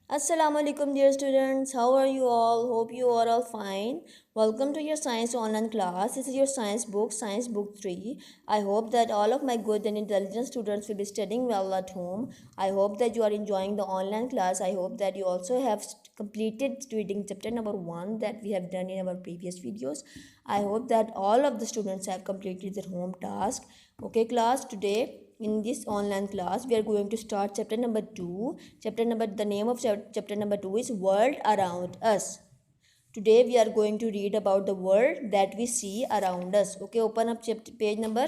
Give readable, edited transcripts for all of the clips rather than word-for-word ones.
Assalamu alaikum dear students. How are you all? Hope you are all fine. Welcome to your science online class. This is your science book 3. I hope that all of my good and intelligent students will be studying well at home. I hope that you are enjoying the online class. I hope that you also have completed reading chapter number 1 that we have done in our previous videos. I hope that all of the students have completed their home task. Okay class, today in this online class we are going to start chapter number 2. The name of chapter number 2 is world around us. Today we are going to read about the world that we see around us. Okay, open up chapter page number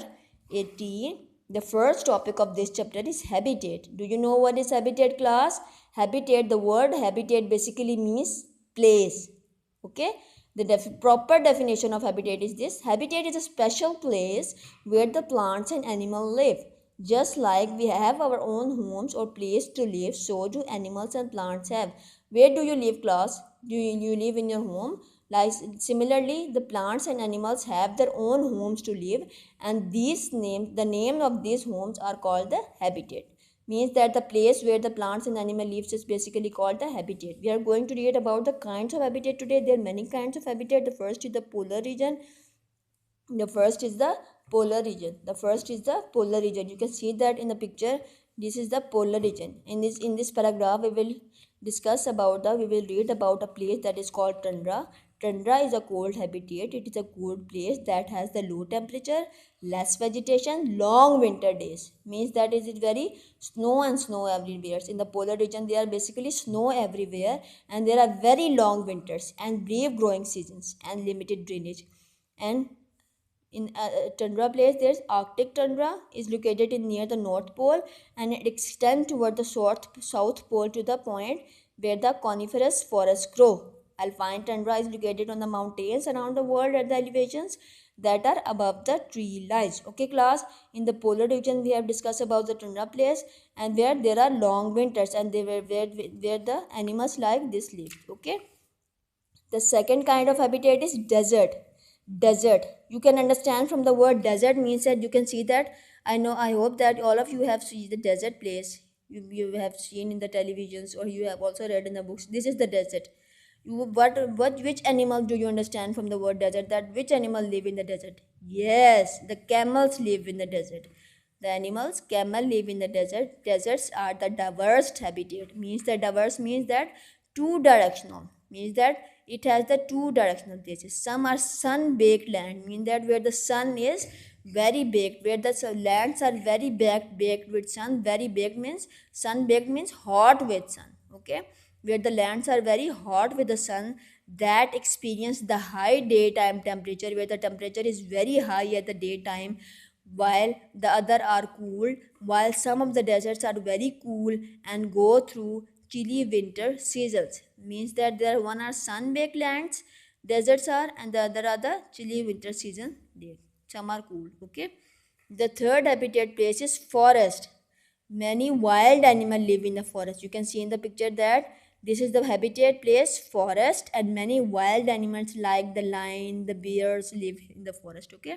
18. The first topic of this chapter is habitat. Do you know what is habitat class? Habitat, the word habitat basically means place. Okay, the proper definition of habitat is this: habitat is a special place where the plants and animals live. Just like we have our own homes or place to live, so do animals and plants have. Where do you live, class? Do you live in your home? Like similarly, the plants and animals have their own homes to live, and the name of these homes are called the habitat. Means that the place where the plants and animal lives is basically called the habitat. We are going to read about the kinds of habitat today. There are many kinds of habitat. The first is the polar region. The first is the polar region. You can see that in the picture. This is the polar region. In this paragraph we will read about a place that is called tundra. Tundra is a cold habitat. It is a cold place that has the low temperature, less vegetation, long winter days. Means that is it very snow everywhere. In the polar region there are basically snow everywhere, and there are very long winters and brief growing seasons and limited drainage. And in tundra place, there's Arctic tundra is located in near the North Pole, and it extends toward the South Pole to the point where the coniferous forests grow. Alpine tundra is located on the mountains around the world at the elevations that are above the tree lines. Okay, class. In the polar region, we have discussed about the tundra place and where there are long winters and where the animals like this live. Okay. The second kind of habitat is desert. Desert. You can understand from the word desert means that you can see that. I hope that all of you have seen the desert place. You have seen in the televisions or you have also read in the books. This is the desert. Which animal do you understand from the word desert? That which animal live in the desert? Yes, the camels live in the desert. The animals camel live in the desert. Deserts are the diverse habitat. Means the diverse means that two directional. Means that it has the two directional places. Some are sun baked land. Mean that where the sun is very baked, where the lands are very baked with sun. Very baked means sun baked means hot with sun. Okay, where the lands are very hot with the sun, that experience the high daytime temperature, where the temperature is very high at the daytime, while the other are cool, while some of the deserts are very cool and go through chilly winter seasons. Means that there one are sun-baked lands, deserts are, and the other are the chilly winter season there. Some are cool. Okay. The third habitat place is forest. Many wild animals live in the forest. You can see in the picture that this is the habitat place, forest, and many wild animals like the lion, the bears live in the forest. Okay.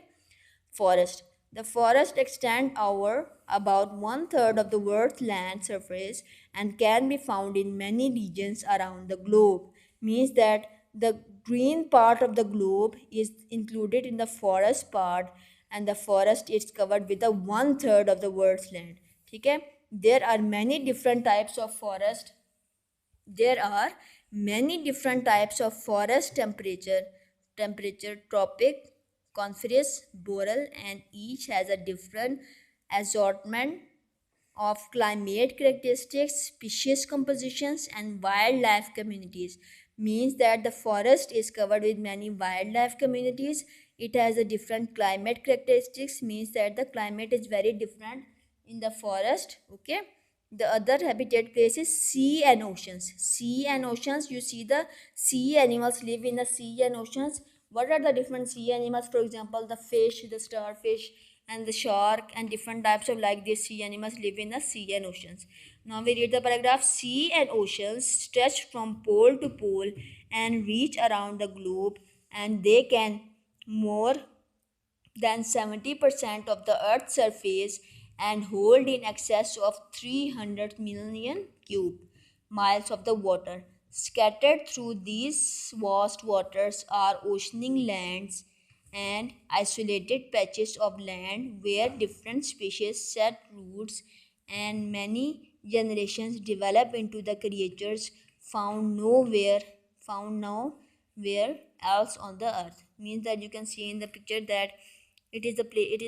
Forest. The forest extend over about one third of the world's land surface and can be found in many regions around the globe. Means that the green part of the globe is included in the forest part, and the forest is covered with the one third of the world's land. Okay? There are many different types of forest. There are many different types of forest temperature, tropic, coniferous, boreal, and each has a different assortment of climate characteristics, species compositions, and wildlife communities. Means that the forest is covered with many wildlife communities. It has a different climate characteristics. Means that the climate is very different in the forest. Okay. The other habitat place is sea and oceans. Sea and oceans, you see the sea animals live in the sea and oceans. What are the different sea animals? For example, the fish, the starfish, and the shark, and different types of like these sea animals live in the sea and oceans. Now we read the paragraph. Sea and oceans stretch from pole to pole and reach around the globe, and they can more than 70% of the Earth's surface and hold in excess of 300 million cube miles of the water. Scattered through these vast waters are oceanic lands and isolated patches of land where different species set roots and many generations develop into the creatures found nowhere else on the earth. Means that you can see in the picture that it is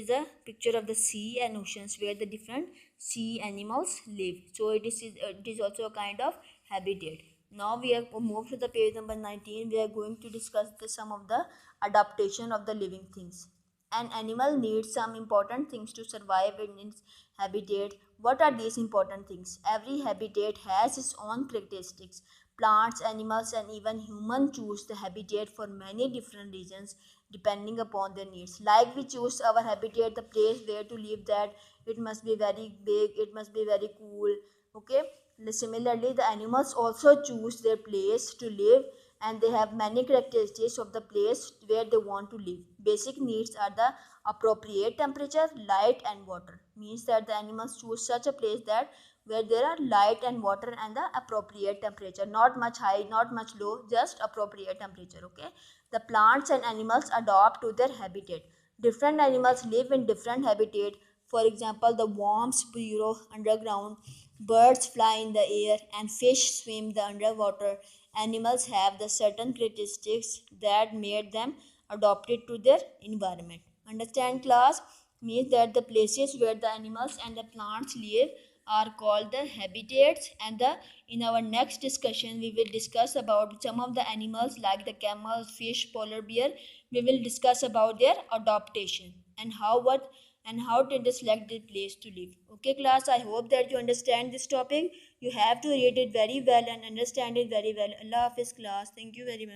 a picture of the sea and oceans where the different sea animals live. So it is also a kind of habitat. Now we have moved to the page number 19. We are going to discuss some of the adaptation of the living things. An animal needs some important things to survive in its habitat. What are these important things? Every habitat has its own characteristics. Plants, animals, and even humans choose the habitat for many different reasons depending upon their needs. Like we choose our habitat, the place where to live, that it must be very big, it must be very cool. Okay. Similarly, the animals also choose their place to live, and they have many characteristics of the place where they want to live. Basic needs are the appropriate temperature, light, and water. Means that the animals choose such a place that where there are light and water and the appropriate temperature, not much high, not much low, just appropriate temperature. Okay. The plants and animals adapt to their habitat. Different animals live in different habitat. For example, the worms burrow underground, birds fly in the air, and fish swim the underwater. Animals have the certain characteristics that made them adapted to their environment. Understand, class? Means that the places where the animals and the plants live are called the habitats. And the in our next discussion we will discuss about some of the animals like the camel, fish, polar bear. We will discuss about their adaptation and how to select the place to live. Okay, class, I hope that you understand this topic. You have to read it very well and understand it very well. Allah Hafiz, class. Thank you very much.